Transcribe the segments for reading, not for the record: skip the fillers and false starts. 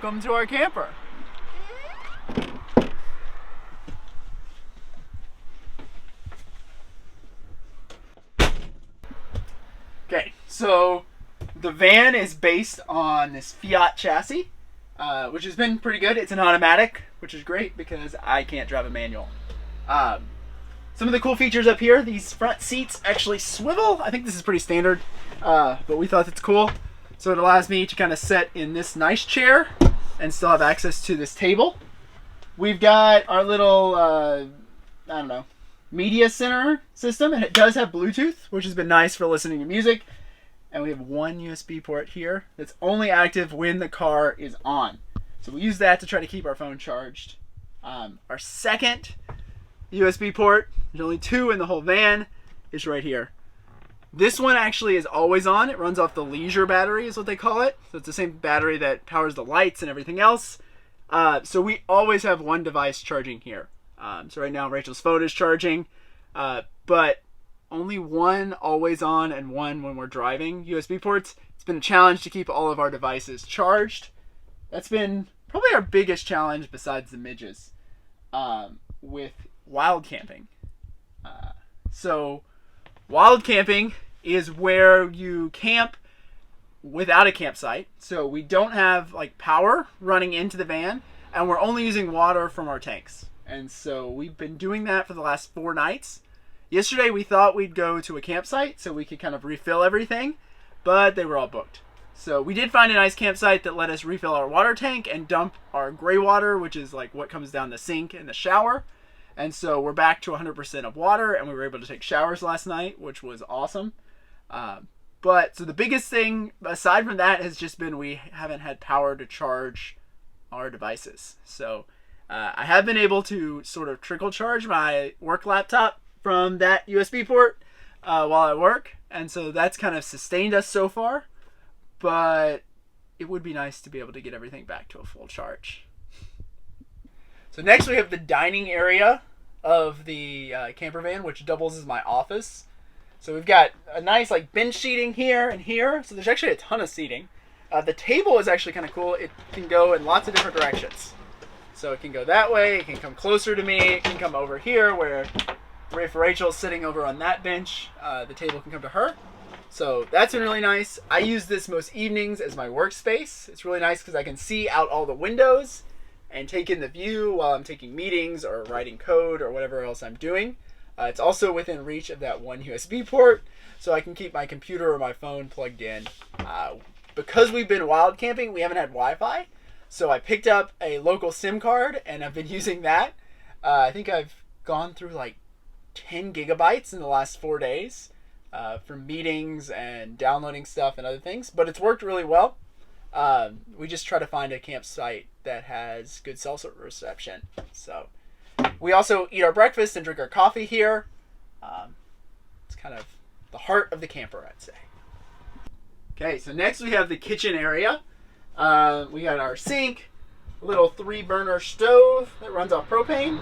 welcome to our camper. Okay, so the van is based on this Fiat chassis, which has been pretty good. It's an automatic, which is great because I can't drive a manual. Some of the cool features up here, these front seats actually swivel. I think this is pretty standard, but we thought it's cool. So it allows me to kind of sit in this nice chair and still have access to this table. We've got our little, I don't know, media center system, and it does have Bluetooth, which has been nice for listening to music. And we have one USB port here that's only active when the car is on. So we use that to try to keep our phone charged. Our second USB port, there's only two in the whole van, is right here. This one actually is always on. It runs off the leisure battery is what they call it. So it's the same battery that powers the lights and everything else. So we always have one device charging here. So right now Rachel's phone is charging, but only one always on and one when we're driving USB ports. It's been a challenge to keep all of our devices charged. That's been probably our biggest challenge besides the midges with wild camping. So wild camping is where you camp without a campsite. So we don't have like power running into the van, and we're only using water from our tanks. And so we've been doing that for the last 4 nights. Yesterday we thought we'd go to a campsite so we could kind of refill everything, but they were all booked. So we did find a nice campsite that let us refill our water tank and dump our gray water, which is like what comes down the sink in the shower. And so we're back to 100% of water, and we were able to take showers last night, which was awesome. But so the biggest thing aside from that has just been we haven't had power to charge our devices. So I have been able to sort of trickle charge my work laptop from that USB port while I work. And so that's kind of sustained us so far. But it would be nice to be able to get everything back to a full charge. So next we have the dining area of the camper van, which doubles as my office. So we've got a nice like bench seating here and here. So there's actually a ton of seating. The table is actually kind of cool. It can go in lots of different directions. So it can go that way. It can come closer to me. It can come over here where Rachel's sitting over on that bench. The table can come to her. So that's been really nice. I use this most evenings as my workspace. It's really nice because I can see out all the windows and take in the view while I'm taking meetings or writing code or whatever else I'm doing. It's also within reach of that one USB port, so I can keep my computer or my phone plugged in. Because we've been wild camping, we haven't had Wi-Fi, so I picked up a local SIM card and I've been using that. I think I've gone through like 10 gigabytes in the last 4 days for meetings and downloading stuff and other things, but it's worked really well. We just try to find a campsite that has good cell reception. So we also eat our breakfast and drink our coffee here. It's kind of the heart of the camper, I'd say. Okay, so next we have the kitchen area. We got our sink, a little 3-burner stove that runs off propane.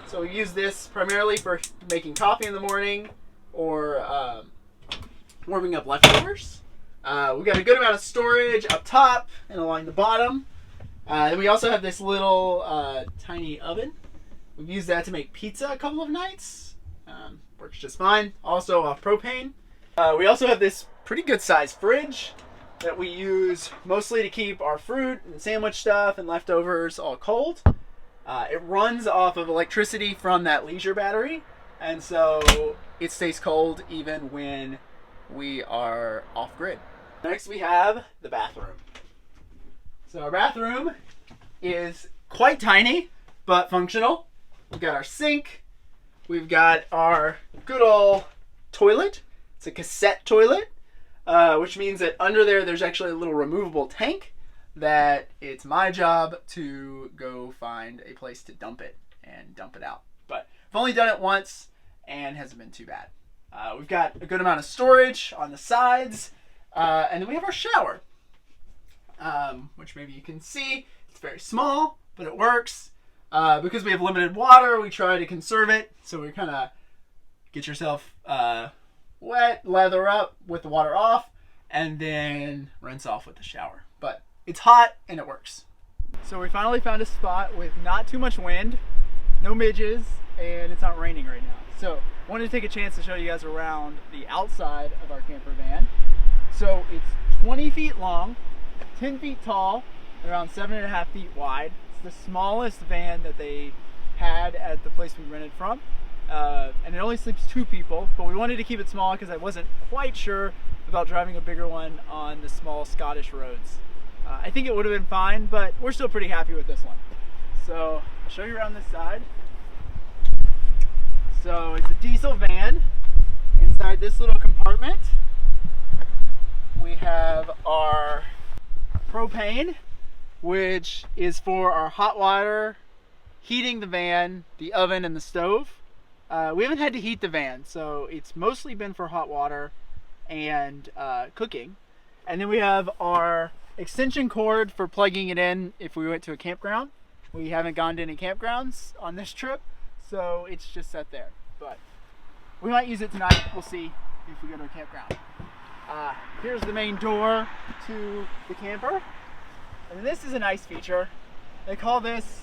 So we use this primarily for making coffee in the morning or warming up leftovers. We got a good amount of storage up top and along the bottom. Then we also have this little tiny oven. We've used that to make pizza a couple of nights. Works just fine. Also off propane. We also have this pretty good sized fridge that we use mostly to keep our fruit and sandwich stuff and leftovers all cold. It runs off of electricity from that leisure battery, and so it stays cold even when we are off grid. Next we have the bathroom. So our bathroom is quite tiny but functional. We've got our sink. We've got our good old toilet. It's a cassette toilet, which means that under there's actually a little removable tank that it's my job to go find a place to dump it and dump it out. But I've only done it once and hasn't been too bad. We've got a good amount of storage on the sides, and then we have our shower, which maybe you can see. It's very small, but it works. Because we have limited water, we try to conserve it. So we kind of get yourself wet, lather up with the water off, and then rinse off with the shower. But it's hot and it works. So we finally found a spot with not too much wind, no midges, and it's not raining right now. So wanted to take a chance to show you guys around the outside of our camper van. So it's 20 feet long, 10 feet tall, and around 7.5 feet wide. It's the smallest van that they had at the place we rented from. And it only sleeps 2 people, but we wanted to keep it small because I wasn't quite sure about driving a bigger one on the small Scottish roads. I think it would have been fine, but we're still pretty happy with this one. So I'll show you around this side. So it's a diesel van. Inside this little compartment, we have our propane, which is for our hot water, heating the van, the oven, and the stove. We haven't had to heat the van, so it's mostly been for hot water and cooking. And then we have our extension cord for plugging it in if we went to a campground. We haven't gone to any campgrounds on this trip, so it's just set there. But we might use it tonight. We'll see if we go to a campground. Here's the main door to the camper. And this is a nice feature. They call this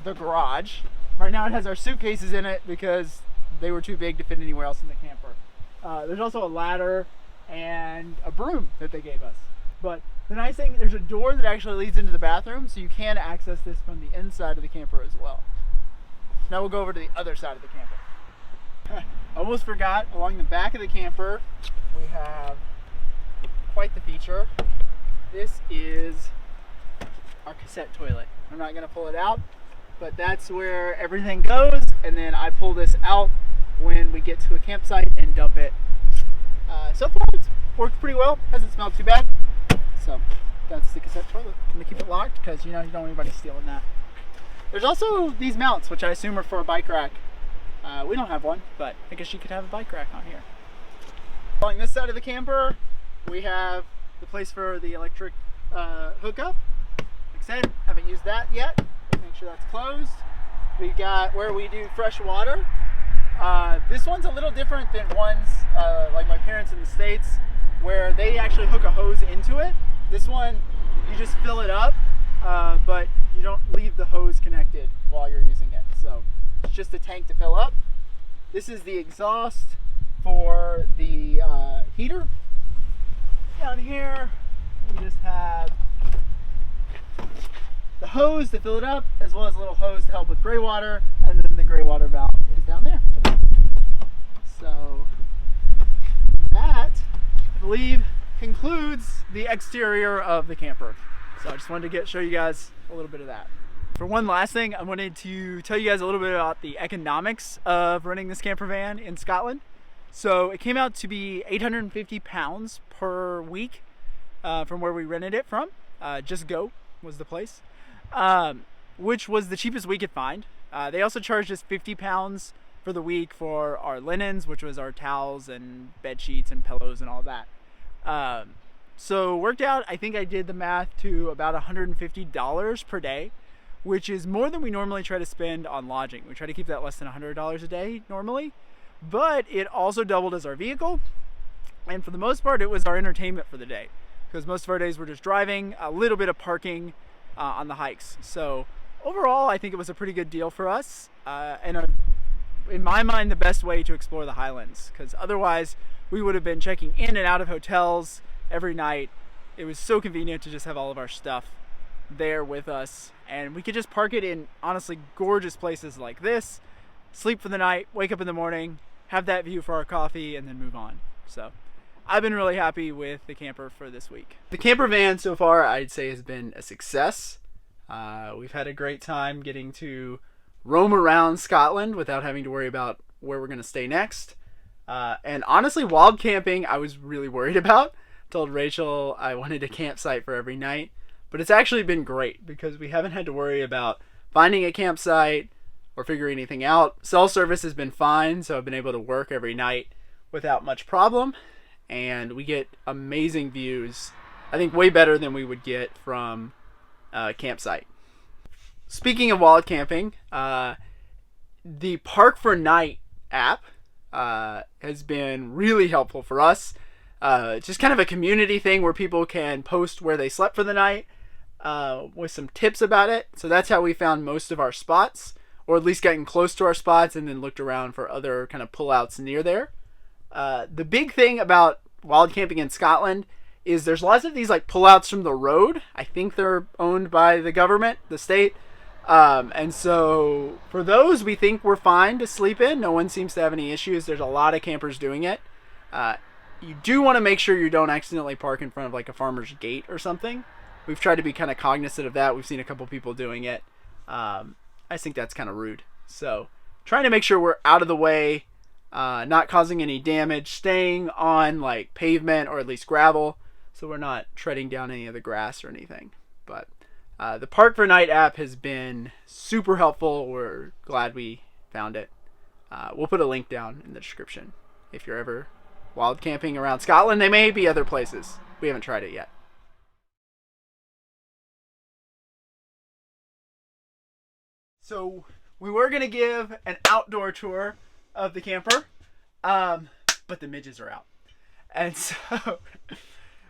the garage. Right now it has our suitcases in it because they were too big to fit anywhere else in the camper. There's also a ladder and a broom that they gave us. But the nice thing, there's a door that actually leads into the bathroom, so you can access this from the inside of the camper as well. Now we'll go over to the other side of the camper. Almost forgot, along the back of the camper, we have quite the feature. This is our cassette toilet. I'm not gonna pull it out, but that's where everything goes, and then I pull this out when we get to a campsite and dump it. So far it's worked pretty well, hasn't smelled too bad. So that's the cassette toilet. I'm gonna keep it locked because you don't want anybody stealing that. There's also these mounts, which I assume are for a bike rack. We don't have one, but I guess you could have a bike rack on here. Along this side of the camper, we have the place for the electric hookup. Like I said, haven't used that yet, but make sure that's closed. We got where we do fresh water. This one's a little different than ones like my parents in the States, where they actually hook a hose into it. This one, you just fill it up, but you don't leave the hose connected while you're using it. So it's just a tank to fill up. This is the exhaust for the heater. Down here, we just have the hose to fill it up, as well as a little hose to help with gray water, and then the gray water valve is down there. So that, I believe, concludes the exterior of the camper. So I just wanted to show you guys a little bit of that. For one last thing, I wanted to tell you guys a little bit about the economics of running this camper van in Scotland. So it came out to be £850 per week from where we rented it from. Just Go was the place, which was the cheapest we could find. They also charged us £50 for the week for our linens, which was our towels and bed sheets and pillows and all that. So worked out, I think I did the math, to about $150 per day, which is more than we normally try to spend on lodging. We try to keep that less than $100 a day normally, but it also doubled as our vehicle. And for the most part, it was our entertainment for the day, because most of our days were just driving, a little bit of parking on the hikes. So overall, I think it was a pretty good deal for us, and in my mind, the best way to explore the Highlands, because otherwise we would have been checking in and out of hotels every night. It was so convenient to just have all of our stuff there with us, and we could just park it in honestly gorgeous places like this, sleep for the night, wake up in the morning, have that view for our coffee, and then move on. So I've been really happy with the camper for this week. The camper van so far, I'd say, has been a success. We've had a great time getting to roam around Scotland without having to worry about where we're going to stay next. And honestly, wild camping, I was really worried about. Told Rachel I wanted a campsite for every night, but it's actually been great because we haven't had to worry about finding a campsite or figuring anything out. Cell service has been fine, so I've been able to work every night without much problem, and we get amazing views. I think way better than we would get from a campsite. Speaking of wild camping, the Park for Night app has been really helpful for us. Just kind of a community thing where people can post where they slept for the night, with some tips about it. So that's how we found most of our spots, or at least getting close to our spots, and then looked around for other kind of pullouts near there. The big thing about wild camping in Scotland is there's lots of these like pullouts from the road. I think they're owned by the government, the state. And so for those, we think we're fine to sleep in. No one seems to have any issues. There's a lot of campers doing it. You do want to make sure you don't accidentally park in front of like a farmer's gate or something. We've tried to be kind of cognizant of that. We've seen a couple people doing it. I think that's kind of rude. So trying to make sure we're out of the way, not causing any damage, staying on like pavement or at least gravel, so we're not treading down any of the grass or anything. But the Park for Night app has been super helpful. We're glad we found it. We'll put a link down in the description if you're ever wild camping around Scotland. They may be other places. We haven't tried it yet. So we were going to give an outdoor tour of the camper, but the midges are out. And so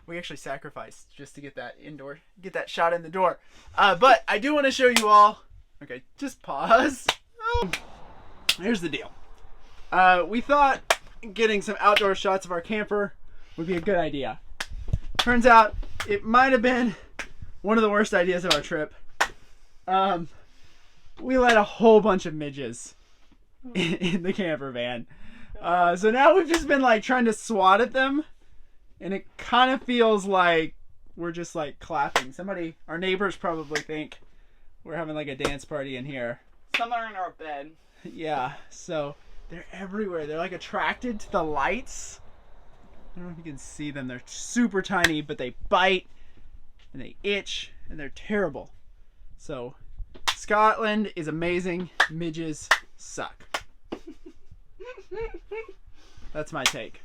we actually sacrificed just to get that shot in the door. But I do want to show you all. Okay, just pause. Here's the deal. We thought getting some outdoor shots of our camper would be a good idea. Turns out it might have been one of the worst ideas of our trip. We let a whole bunch of midges in the camper van. So now we've just been like trying to swat at them, and it kind of feels like we're just like clapping. Our neighbors probably think we're having like a dance party in here. Some are in our bed. Yeah, so they're everywhere. They're like attracted to the lights. I don't know if you can see them. They're super tiny, but they bite and they itch and they're terrible. So Scotland is amazing. Midges suck. That's my take.